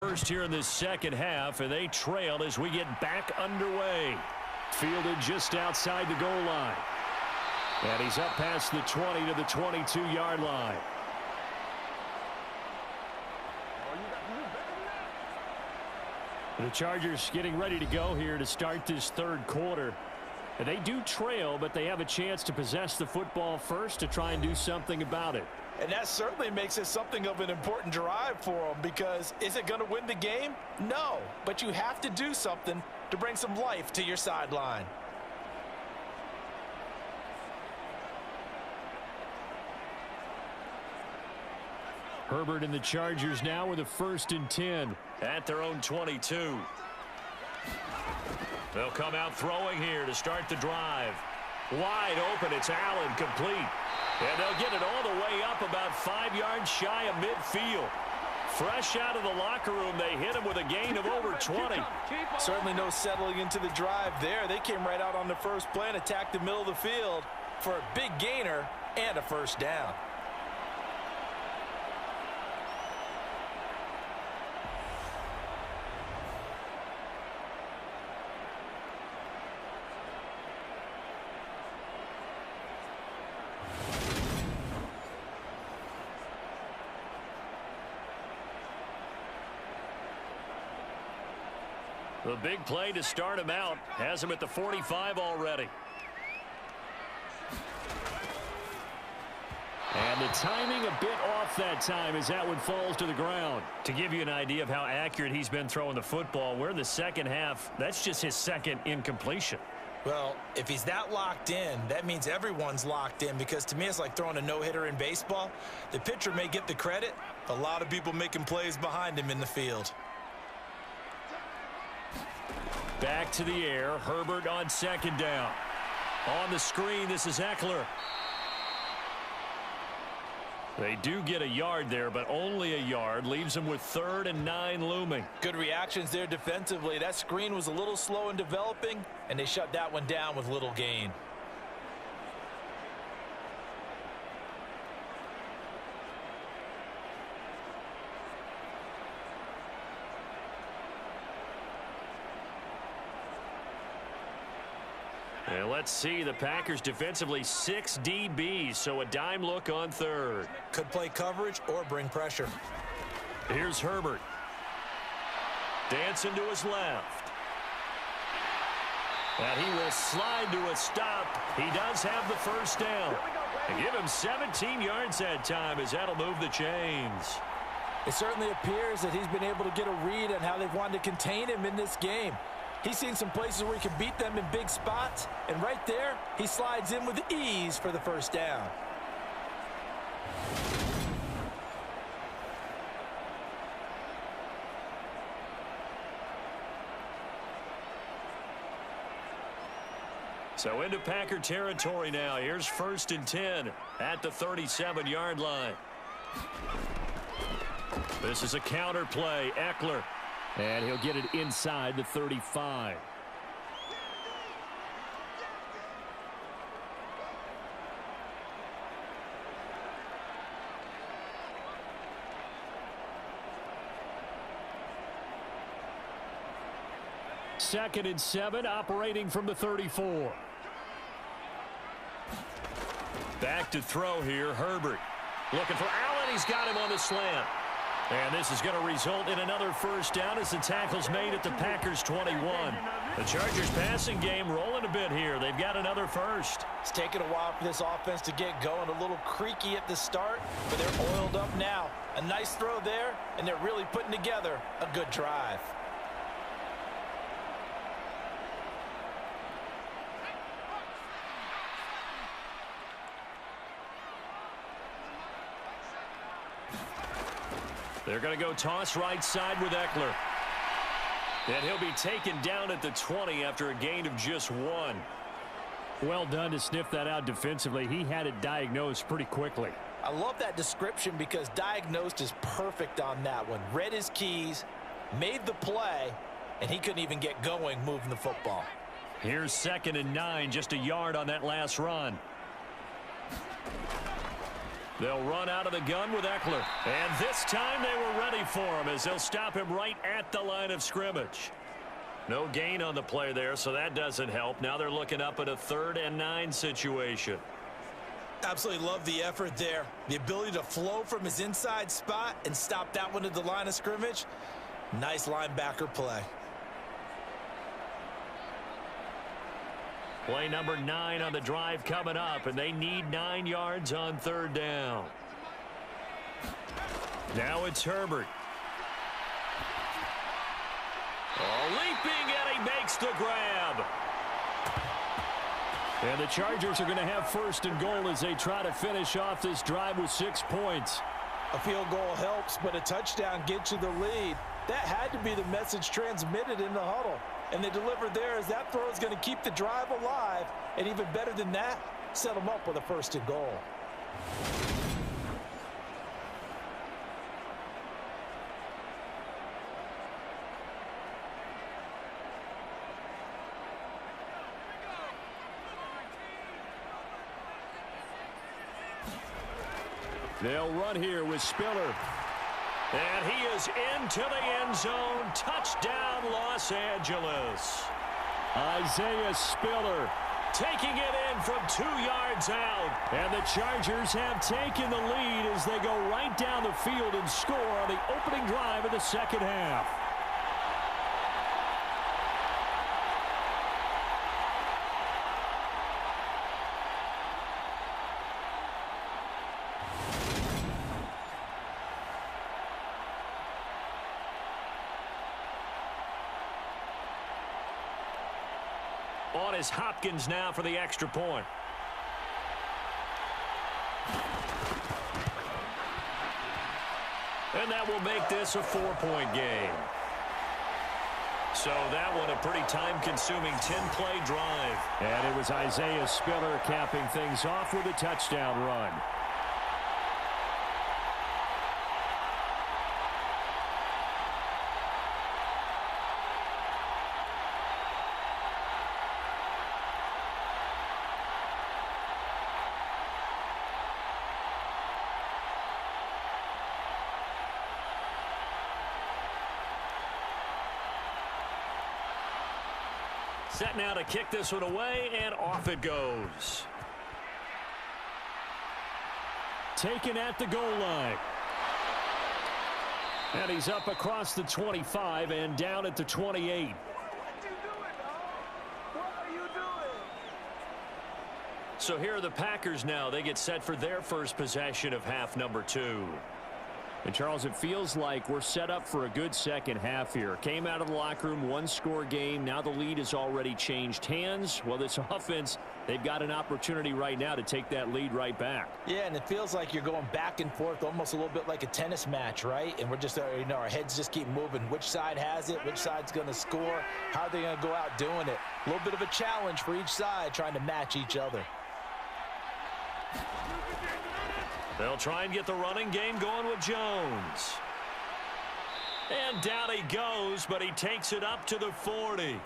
first here in this second half, and they trail as we get back underway. Fielded just outside the goal line. And he's up past the 20 to the 22-yard line. The Chargers getting ready to go here to start this third quarter. And they do trail, but they have a chance to possess the football first to try and do something about it. And that certainly makes it something of an important drive for them, because is it going to win the game? No, but you have to do something to bring some life to your sideline. Herbert and the Chargers now with a 1st and 10 at their own 22. They'll come out throwing here to start the drive. Wide open, it's Allen, complete. And they'll get it all the way up about 5 yards shy of midfield. Fresh out of the locker room, they hit him with a gain of over 20. Certainly no settling into the drive there. They came right out on the first play and attacked the middle of the field for a big gainer and a 1st down. The big play to start him out has him at the 45 already. And the timing a bit off that time as that one falls to the ground. To give you an idea of how accurate he's been throwing the football, we're in the second half. That's just his 2nd incompletion. Well, if he's that locked in, that means everyone's locked in, because to me it's like throwing a no-hitter in baseball. The pitcher may get the credit, a lot of people making plays behind him in the field. Back to the air. Herbert on 2nd down. On the screen, this is Eckler. They do get a yard there, but only a yard. Leaves them with 3rd and 9 looming. Good reactions there defensively. That screen was a little slow in developing, and they shut that one down with little gain. And let's see, the Packers defensively 6 DBs, so a dime look on 3rd. Could play coverage or bring pressure. Here's Herbert. Dancing to his left. And he will slide to a stop. He does have the 1st down. And give him 17 yards that time, as that'll move the chains. It certainly appears that he's been able to get a read on how they've wanted to contain him in this game. He's seen some places where he can beat them in big spots, and right there, he slides in with ease for the 1st down. So into Packer territory now. Here's 1st and 10 at the 37-yard line. This is a counter play. Eckler. And he'll get it inside the 35. Second and 7, operating from the 34. Back to throw here, Herbert. Looking for Allen. He's got him on the slant. And this is going to result in another 1st down as the tackle's made at the Packers' 21. The Chargers passing game rolling a bit here. They've got another 1st. It's taken a while for this offense to get going. A little creaky at the start, but they're oiled up now. A nice throw there, and they're really putting together a good drive. They're going to go toss right side with Eckler. And he'll be taken down at the 20 after a gain of just 1. Well done to sniff that out defensively. He had it diagnosed pretty quickly. I love that description, because diagnosed is perfect on that one. Read his keys, made the play, and he couldn't even get going moving the football. Here's 2nd and 9, just a yard on that last run. They'll run out of the gun with Eckler. And this time they were ready for him as they'll stop him right at the line of scrimmage. No gain on the play there, so that doesn't help. Now they're looking up at a 3rd and 9 situation. Absolutely love the effort there. The ability to flow from his inside spot and stop that one at the line of scrimmage. Nice linebacker play. Play number 9 on the drive coming up, and they need 9 yards on 3rd down. Now it's Herbert. Oh, leaping, and he makes the grab. And the Chargers are going to have 1st and goal as they try to finish off this drive with 6 points. A field goal helps, but a touchdown gets you the lead. That had to be the message transmitted in the huddle. And they delivered there as that throw is going to keep the drive alive. And even better than that, set them up with a 1st and goal. They'll run here with Spiller. And he is into the end zone. Touchdown, Los Angeles. Isaiah Spiller taking it in from 2 yards out. And the Chargers have taken the lead as they go right down the field and score on the opening drive of the 2nd half. On is Hopkins now for the extra point. And that will make this a 4-point game. So that one a pretty time-consuming 10-play drive. And it was Isaiah Spiller capping things off with a touchdown run. Set now to kick this one away, and off it goes. Taken at the goal line. And he's up across the 25 and down at the 28. So here are the Packers now. They get set for their first possession of half number 2. And, Charles, it feels like we're set up for a good second half here. Came out of the locker room, 1-score game. Now the lead has already changed hands. Well, this offense, they've got an opportunity right now to take that lead right back. Yeah, and it feels like you're going back and forth almost a little bit like a tennis match, right? And we're just, our heads just keep moving. Which side has it? Which side's going to score? How are they going to go out doing it? A little bit of a challenge for each side trying to match each other. They'll try and get the running game going with Jones. And down he goes, but he takes it up to the 40.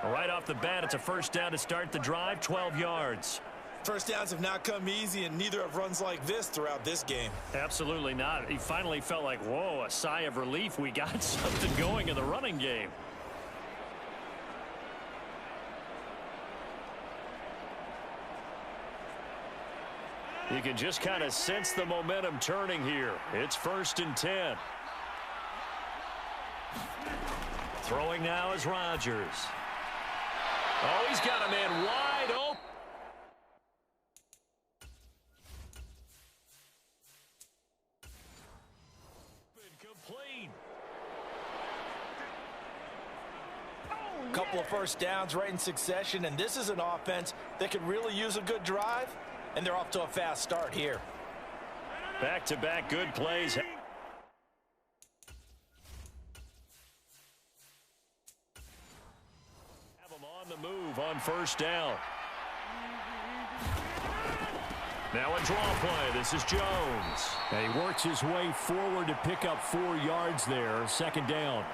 Right off the bat, it's a 1st down to start the drive, 12 yards. First downs have not come easy, and neither have runs like this throughout this game. Absolutely not. He finally felt like, whoa, a sigh of relief. We got something going in the running game. You can just kind of sense the momentum turning here. It's 1st and 10. Throwing now is Rodgers. Oh, he's got a man wide open. Complete. Couple of first downs right in succession, and this is an offense that could really use a good drive. And they're off to a fast start here. Back-to-back good plays. Have them on the move on 1st down. Now a draw play. This is Jones. And he works his way forward to pick up 4 yards there. 2nd down.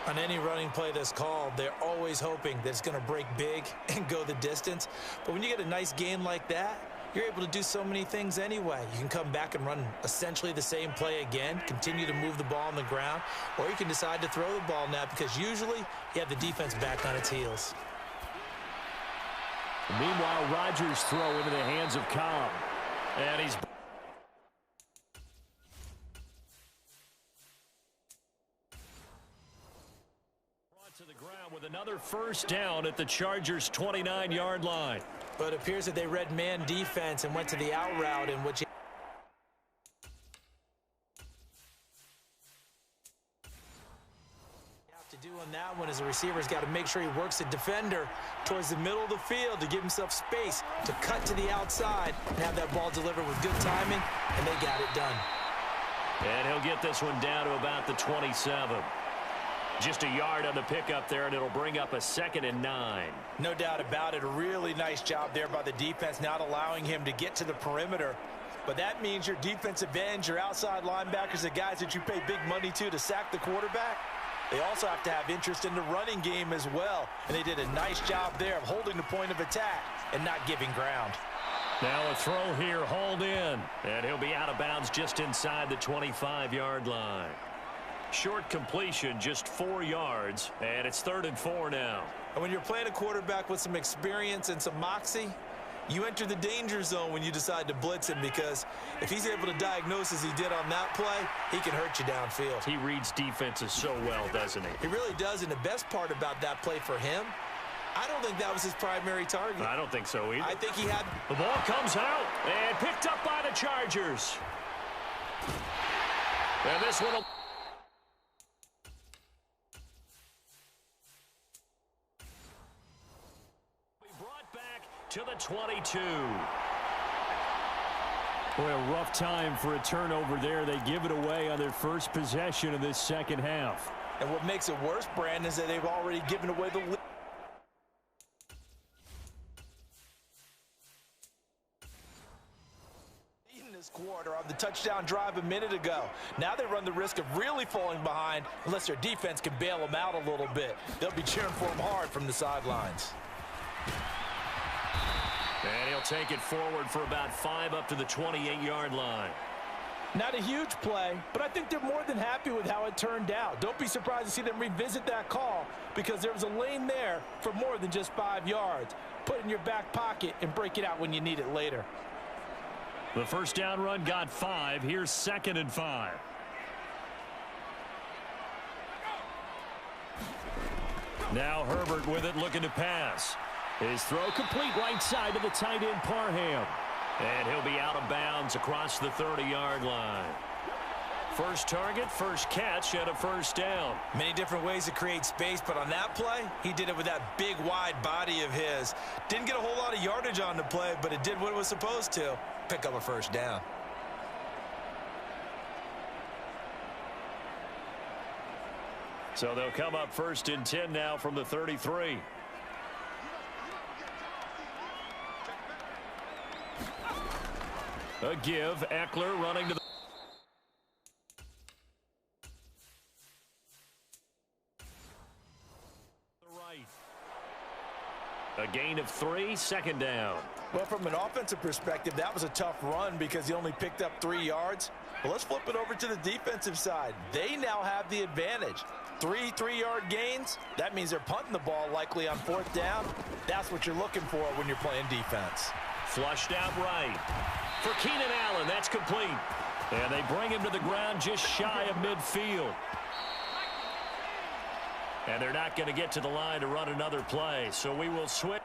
On any running play that's called, they're always hoping that it's going to break big and go the distance. But when you get a nice game like that, you're able to do so many things anyway. You can come back and run essentially the same play again, continue to move the ball on the ground, or you can decide to throw the ball now because usually you have the defense back on its heels. Meanwhile, Rodgers' throw into the hands of Cobb. And he's brought to the ground with another first down at the Chargers' 29-yard line. But it appears that they read man defense and went to the out route, in which do on that one is the receiver's got to make sure he works the defender towards the middle of the field to give himself space to cut to the outside and have that ball delivered with good timing, and they got it done. And he'll get this one down to about the 27. Just a yard on the pickup there, and it'll bring up a 2nd and 9. No doubt about it. A really nice job there by the defense, not allowing him to get to the perimeter. But that means your defensive ends, your outside linebackers, the guys that you pay big money to sack the quarterback, they also have to have interest in the running game as well. And they did a nice job there of holding the point of attack and not giving ground. Now a throw here, hauled in. And he'll be out of bounds just inside the 25-yard line. Short completion, just 4 yards. And it's 3rd and 4 now. And when you're playing a quarterback with some experience and some moxie, you enter the danger zone when you decide to blitz him, because if he's able to diagnose as he did on that play, he can hurt you downfield. He reads defenses so well, doesn't he? He really does, and the best part about that play for him, I don't think that was his primary target. I don't think so either. I think he had... The ball comes out and picked up by the Chargers. And this one will... to the 22. Boy, a rough time for a turnover there. They give it away on their first possession of this second half. And what makes it worse, Brandon, is that they've already given away the lead. In this quarter on the touchdown drive a minute ago. Now they run the risk of really falling behind unless their defense can bail them out a little bit. They'll be cheering for them hard from the sidelines. And he'll take it forward for about 5 up to the 28-yard line. Not a huge play, but I think they're more than happy with how it turned out. Don't be surprised to see them revisit that call, because there was a lane there for more than just 5 yards. Put it in your back pocket and break it out when you need it later. The first down run got 5. Here's 2nd and 5. Now Herbert with it, looking to pass. His throw complete right side to the tight end Parham. And he'll be out of bounds across the 30-yard line. First target, first catch, and a first down. Many different ways to create space, but on that play, he did it with that big, wide body of his. Didn't get a whole lot of yardage on the play, but it did what it was supposed to. Pick up a first down. So they'll come up 1st and 10 now from the 33. A give, Eckler running to the right. A gain of 3, 2nd down. Well, from an offensive perspective, that was a tough run because he only picked up 3 yards. But let's flip it over to the defensive side. They now have the advantage. 3 3-yard gains, that means they're punting the ball likely on 4th down. That's what you're looking for when you're playing defense. Flushed out right. For Keenan Allen, that's complete. And they bring him to the ground just shy of midfield. And they're not going to get to the line to run another play, so we will switch.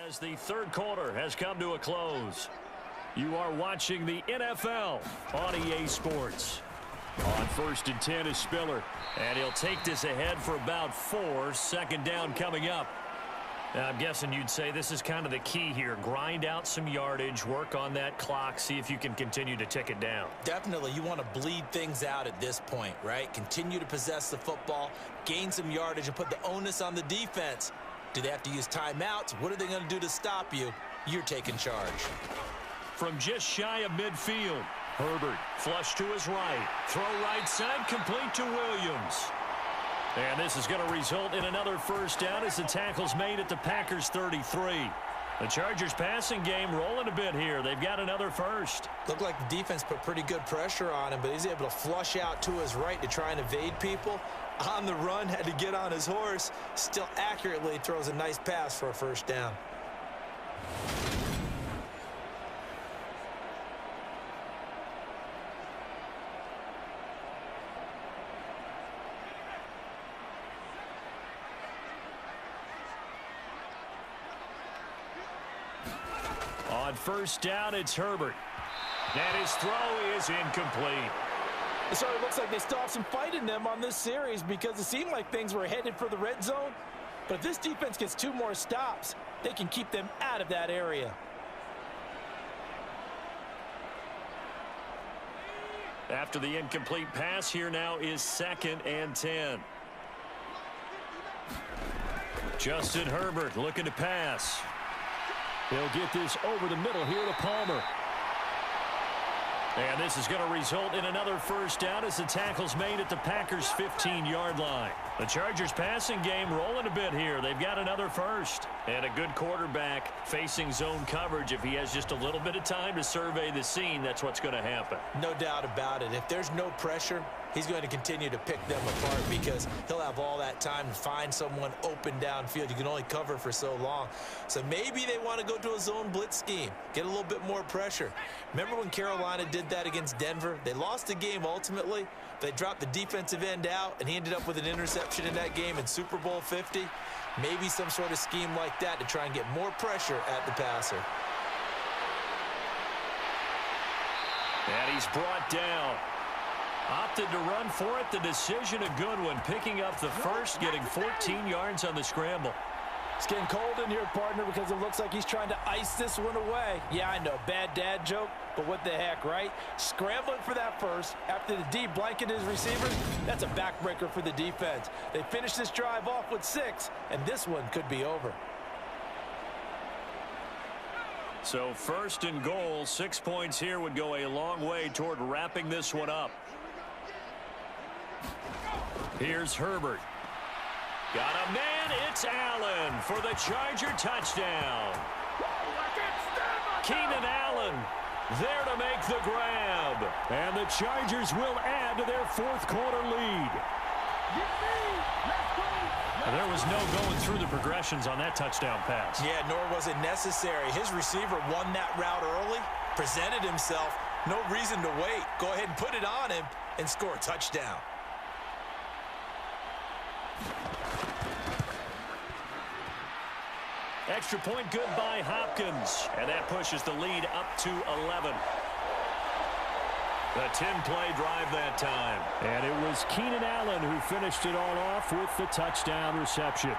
As the third quarter has come to a close. You are watching the NFL on EA Sports. On 1st and 10 is Spiller, and he'll take this ahead for about 4. 2nd down coming up. Now, I'm guessing you'd say this is kind of the key here. Grind out some yardage, work on that clock, see if you can continue to tick it down. Definitely. You want to bleed things out at this point, right? Continue to possess the football, gain some yardage, and put the onus on the defense. Do they have to use timeouts? What are they going to do to stop you? You're taking charge. From just shy of midfield, Herbert flush to his right. Throw right side, complete to Williams. And this is going to result in another first down as the tackle's made at the Packers 33. The Chargers passing game rolling a bit here. They've got another first. Looked like the defense put pretty good pressure on him, but he's able to flush out to his right to try and evade people. On the run, had to get on his horse. Still accurately throws a nice pass for a first down. On first down, it's Herbert. And his throw is incomplete. So it looks like they still have some fight in them on this series because it seemed like things were headed for the red zone. But if this defense gets 2 more stops, they can keep them out of that area. After the incomplete pass, here now is 2nd and 10. Justin Herbert looking to pass. He'll get this over the middle here to Palmer. And this is going to result in another first down as the tackle's made at the Packers' 15-yard line. The Chargers passing game rolling a bit here. They've got another first. And a good quarterback facing zone coverage. If he has just a little bit of time to survey the scene, that's what's going to happen. No doubt about it. If there's no pressure, he's going to continue to pick them apart because he'll have all that time to find someone open downfield. You can only cover for so long. So maybe they want to go to a zone blitz scheme, get a little bit more pressure. Remember when Carolina did that against Denver? They lost the game ultimately. They dropped the defensive end out, and he ended up with an interception in that game in Super Bowl 50. Maybe some sort of scheme like that to try and get more pressure at the passer. And he's brought down. Opted to run for it. The decision a good one. Picking up the first, getting 14 yards on the scramble. It's getting cold in here, partner, because it looks like he's trying to ice this one away. Yeah, I know, bad dad joke, but what the heck, right? Scrambling for that first after the D blanketed his receivers, that's a backbreaker for the defense. They finished this drive off with 6, and this one could be over. So 1st and goal, 6 points here would go a long way toward wrapping this one up. Here's Herbert. Got a man, it's Allen for the Charger touchdown. Keenan Allen there to make the grab. And the Chargers will add to their 4th quarter lead. There was no going through the progressions on that touchdown pass. Yeah, nor was it necessary. His receiver won that route early, presented himself, no reason to wait. Go ahead and put it on him and score a touchdown. Extra point good by Hopkins. And that pushes the lead up to 11. A 10-play drive that time. And it was Keenan Allen who finished it all off with the touchdown reception.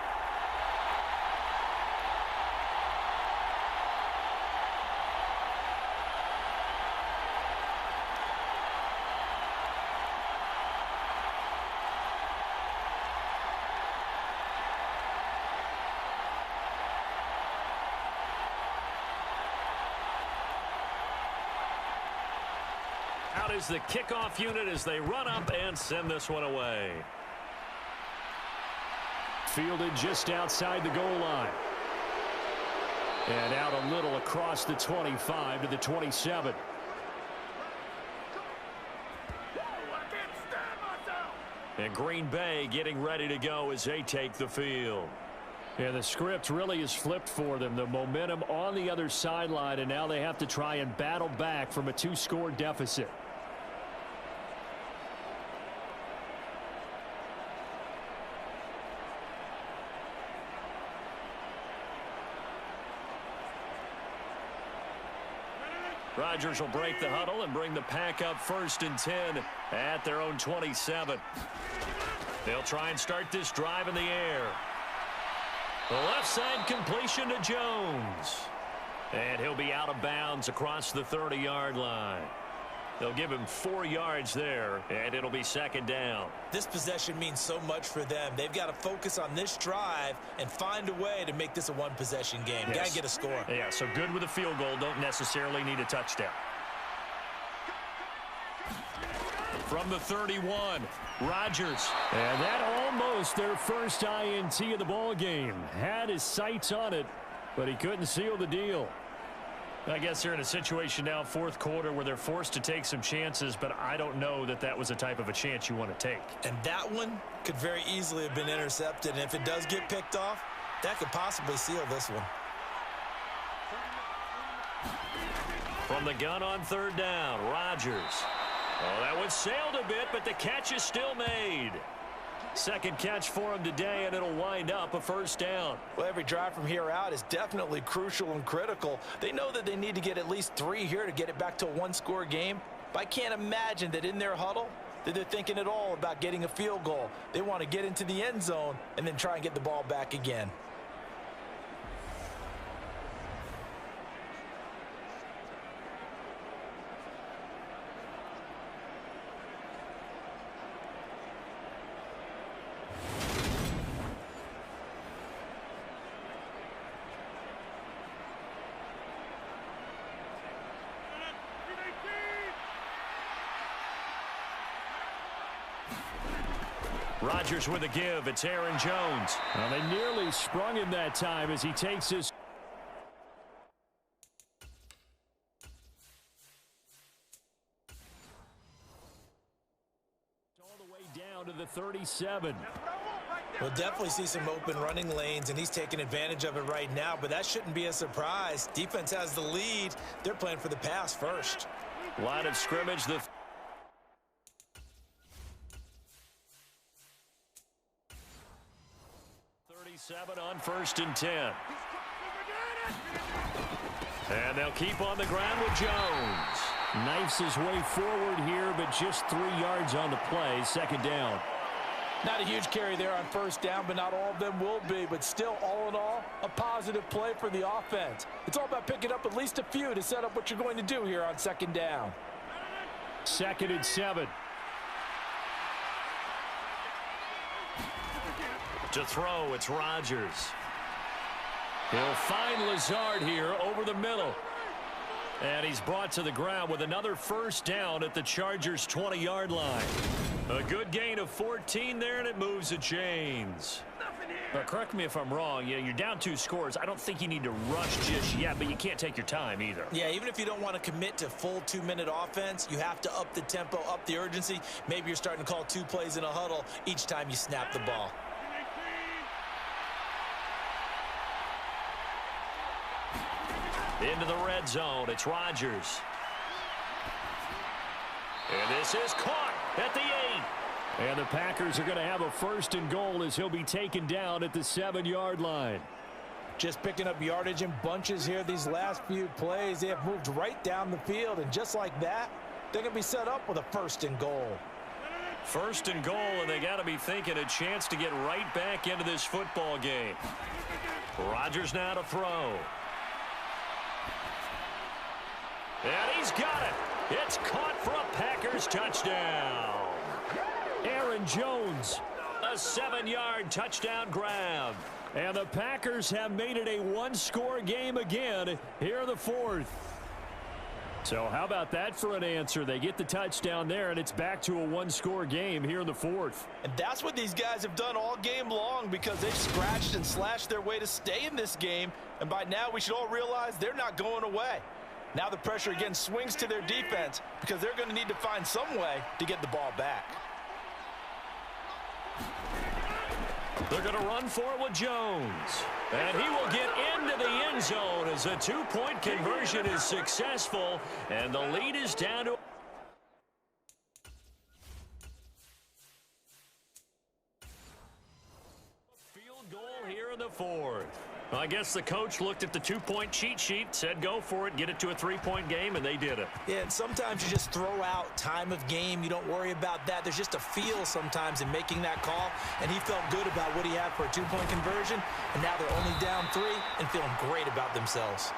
Out is the kickoff unit as they run up and send this one away. Fielded just outside the goal line. And out a little across the 25 to the 27. And Green Bay getting ready to go as they take the field. And the script really is flipped for them. The momentum on the other sideline, and now they have to try and battle back from a 2-score deficit. Rodgers will break the huddle and bring the pack up 1st and 10 at their own 27. They'll try and start this drive in the air. The left side completion to Jones. And he'll be out of bounds across the 30-yard line. They'll give him 4 yards there, and it'll be 2nd down. This possession means so much for them. They've got to focus on this drive and find a way to make this a one-possession game. Yes. Got to get a score. Yeah, so good with a field goal. Don't necessarily need a touchdown. From the 31, Rodgers. And that almost their first INT of the ball game. Had his sights on it, but he couldn't seal the deal. I guess they're in a situation now, fourth quarter, where they're forced to take some chances, but I don't know that that was the type of a chance you want to take. And that one could very easily have been intercepted, and if it does get picked off, that could possibly seal this one. From the gun on third down, Rodgers. Oh, that one sailed a bit, but the catch is still made. Second catch for him today, and it'll wind up a first down. Well, every drive from here out is definitely crucial and critical. They know that they need to get at least 3 here to get it back to a one-score game. But I can't imagine that in their huddle that they're thinking at all about getting a field goal. They want to get into the end zone and then try and get the ball back again. Rodgers with a give. It's Aaron Jones. Well, they nearly sprung him that time as he takes his. All the way down to the 37. We'll definitely see some open running lanes, and he's taking advantage of it right now, but that shouldn't be a surprise. Defense has the lead. They're playing for the pass first. Line of scrimmage, the 37 on 1st and 10. And they'll keep on the ground with Jones. Knifes his way forward here, but just 3 yards on the play. Second down. Not a huge carry there on first down, but not all of them will be. But still, all in all, a positive play for the offense. It's all about picking up at least a few to set up what you're going to do here on second down. 2nd and 7. To throw, it's Rodgers. He'll find Lazard here over the middle. And he's brought to the ground with another first down at the Chargers' 20-yard line. A good gain of 14 there, and it moves the chains. But correct me if I'm wrong. You're down 2 scores. I don't think you need to rush just yet, but you can't take your time either. Yeah, even if you don't want to commit to full 2-minute offense, you have to up the tempo, up the urgency. Maybe you're starting to call 2 plays in a huddle each time you snap the ball. Into the red zone, it's Rodgers. And this is caught at the 8. And the Packers are going to have a 1st and goal as he'll be taken down at the 7-yard line. Just picking up yardage in bunches here these last few plays. They have moved right down the field, and just like that, they're going to be set up with a 1st and goal. 1st and goal, and they got to be thinking a chance to get right back into this football game. Rodgers now to throw. And he's got it. It's caught for a Packers touchdown. Aaron Jones, a 7-yard touchdown grab. And the Packers have made it a 1-score game again here in the 4th. So how about that for an answer? They get the touchdown there, and it's back to a 1-score game here in the 4th. And that's what these guys have done all game long, because they've scratched and slashed their way to stay in this game. And by now we should all realize they're not going away. Now the pressure again swings to their defense, because they're going to need to find some way to get the ball back. They're going to run for it with Jones. And he will get into the end zone as a 2-point conversion is successful. And the lead is down to... field goal here in the 4th. Well, I guess the coach looked at the 2-point cheat sheet, said go for it, get it to a 3-point game, and they did it. Yeah, and sometimes you just throw out time of game. You don't worry about that. There's just a feel sometimes in making that call, and he felt good about what he had for a 2-point conversion, and now they're only down 3 and feeling great about themselves.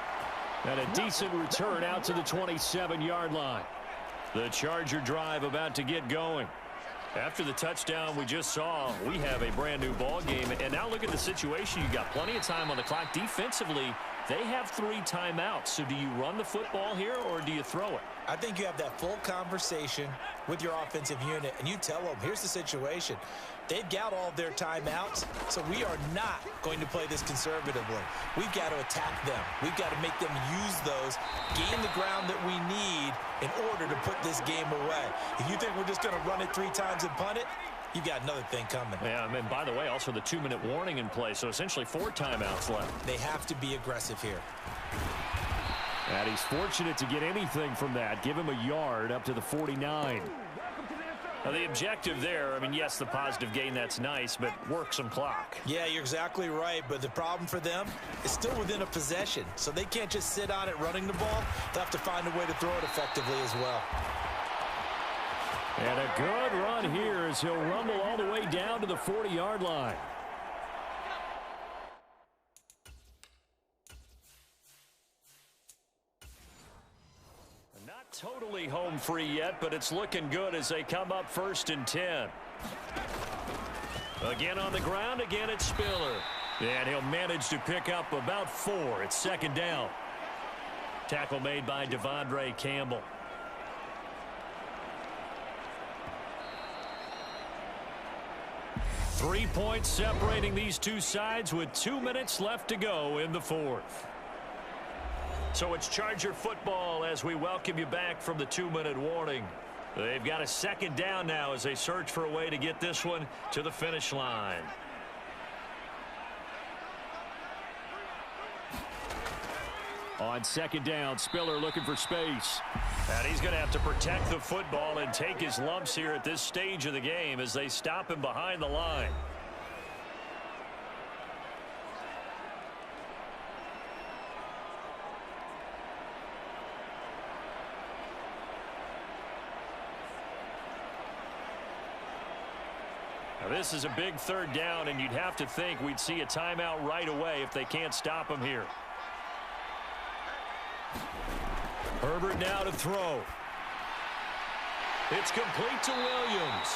And a decent return out to the 27-yard line. The Charger drive about to get going. After the touchdown we just saw, we have a brand new ball game. And now look at the situation. You've got plenty of time on the clock. Defensively, they have 3 timeouts. So do you run the football here or do you throw it? I think you have that full conversation with your offensive unit, and you tell them, here's the situation. They've got all their timeouts, so we are not going to play this conservatively. We've got to attack them. We've got to make them use those, gain the ground that we need in order to put this game away. If you think we're just going to run it 3 times and punt it, you've got another thing coming. Yeah, and by the way, also the 2-minute warning in play, so essentially 4 timeouts left. They have to be aggressive here. And he's fortunate to get anything from that. Give him a yard up to the 49. Now the objective there, I mean, yes, the positive gain, that's nice, but work some clock. Yeah, you're exactly right, but the problem for them is still within a possession, so they can't just sit on it running the ball. They'll have to find a way to throw it effectively as well. And a good run here as he'll rumble all the way down to the 40-yard line. Not totally home free yet, but it's looking good as they come up 1st and 10. Again on the ground, again it's Spiller. And he'll manage to pick up about 4. It's 2nd down. Tackle made by Devondre Campbell. Three points separating these two sides with 2 minutes left to go in the 4th. So it's Charger football as we welcome you back from the 2-minute warning. They've got a 2nd down now as they search for a way to get this one to the finish line. On 2nd down, Spiller looking for space. And he's going to have to protect the football and take his lumps here at this stage of the game as they stop him behind the line. Now this is a big 3rd down, and you'd have to think we'd see a timeout right away if they can't stop him here. Herbert now to throw. It's complete to Williams.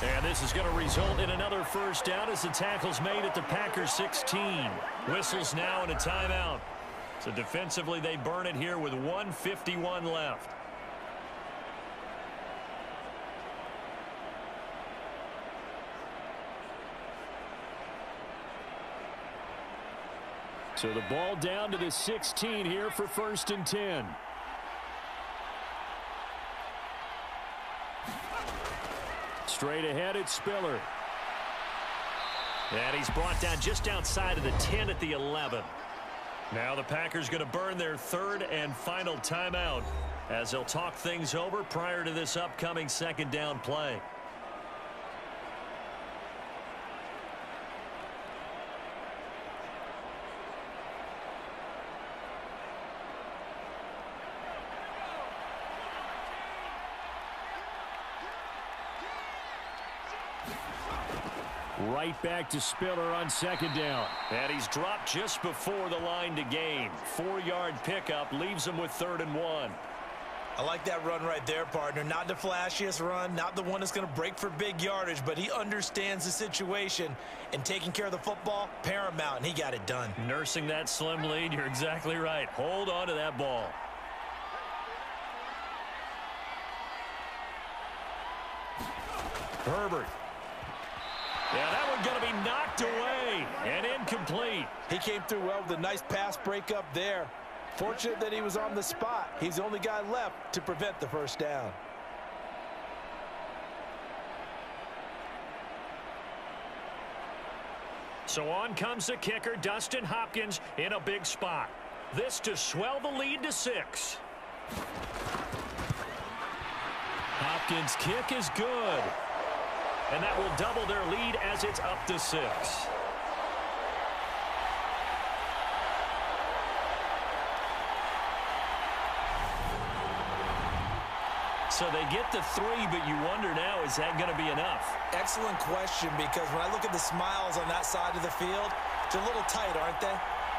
And this is going to result in another 1st down as the tackle's made at the Packers 16. Whistles now and a timeout. So defensively they burn it here with 1:51 left. So the ball down to the 16 here for 1st and 10. Straight ahead, it's Spiller. And he's brought down just outside of the 10 at the 11. Now the Packers going to burn their 3rd and final timeout as they'll talk things over prior to this upcoming 2nd down play. Right back to Spiller on 2nd down. And he's dropped just before the line to gain. 4-yard pickup leaves him with 3rd and 1. I like that run right there, partner. Not the flashiest run, not the one that's going to break for big yardage, but he understands the situation, and taking care of the football, paramount, and he got it done. Nursing that slim lead, you're exactly right. Hold on to that ball. Herbert. Yeah, that one going to be knocked away and incomplete. He came through well with a nice pass breakup there. Fortunate that he was on the spot. He's the only guy left to prevent the 1st down. So on comes the kicker, Dustin Hopkins, in a big spot. This to swell the lead to 6. Hopkins' kick is good. And that will double their lead as it's up to 6. So they get the 3, but you wonder now, is that going to be enough? Excellent question, because when I look at the smiles on that side of the field, they're a little tight, aren't they?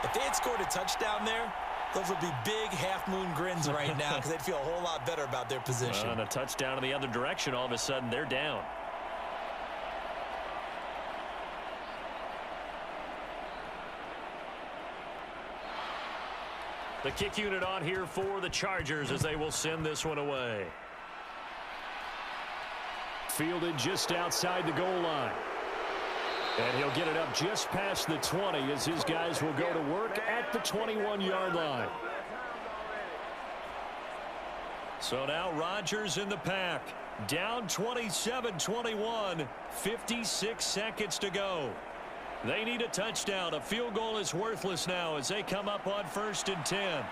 If they had scored a touchdown there, those would be big half-moon grins right now because they'd feel a whole lot better about their position. And a touchdown in the other direction, all of a sudden they're down. The kick unit on here for the Chargers as they will send this one away. Fielded just outside the goal line. And he'll get it up just past the 20 as his guys will go to work at the 21-yard line. So now Rodgers in the pack. Down 27-21, 56 seconds to go. They need a touchdown. A field goal is worthless now as they come up on 1st and 10.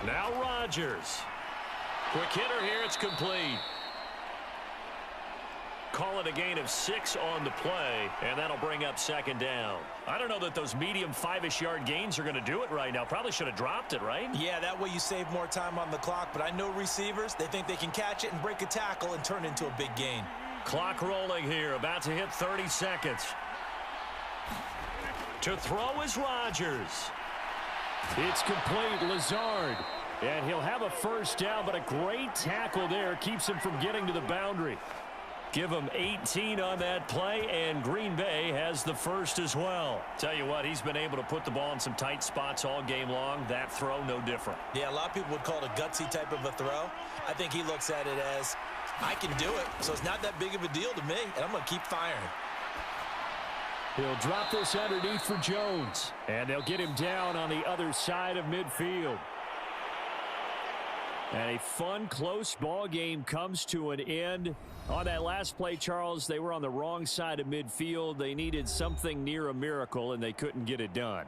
Now Rodgers. Quick hitter here. It's complete. Call it a gain of 6 on the play, and that'll bring up 2nd down. I don't know that those medium 5-ish yard gains are going to do it right now. Probably should have dropped it, right? Yeah, that way you save more time on the clock, but I know receivers, they think they can catch it and break a tackle and turn it into a big gain. Clock rolling here, about to hit 30 seconds. To throw is Rodgers. It's complete. Lazard. And he'll have a 1st down, but a great tackle there keeps him from getting to the boundary. Give him 18 on that play, and Green Bay has the 1st as well. Tell you what, he's been able to put the ball in some tight spots all game long. That throw, no different. Yeah, a lot of people would call it a gutsy type of a throw. I think he looks at it as, I can do it, so it's not that big of a deal to me, and I'm going to keep firing. He'll drop this underneath for Jones, and they'll get him down on the other side of midfield. And a fun, close ball game comes to an end. On that last play, Charles, they were on the wrong side of midfield. They needed something near a miracle, and they couldn't get it done.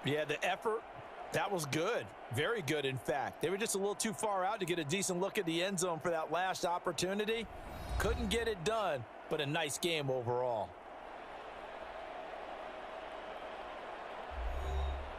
Yeah, the effort, that was good. Very good, in fact. They were just a little too far out to get a decent look at the end zone for that last opportunity. Couldn't get it done, but a nice game overall.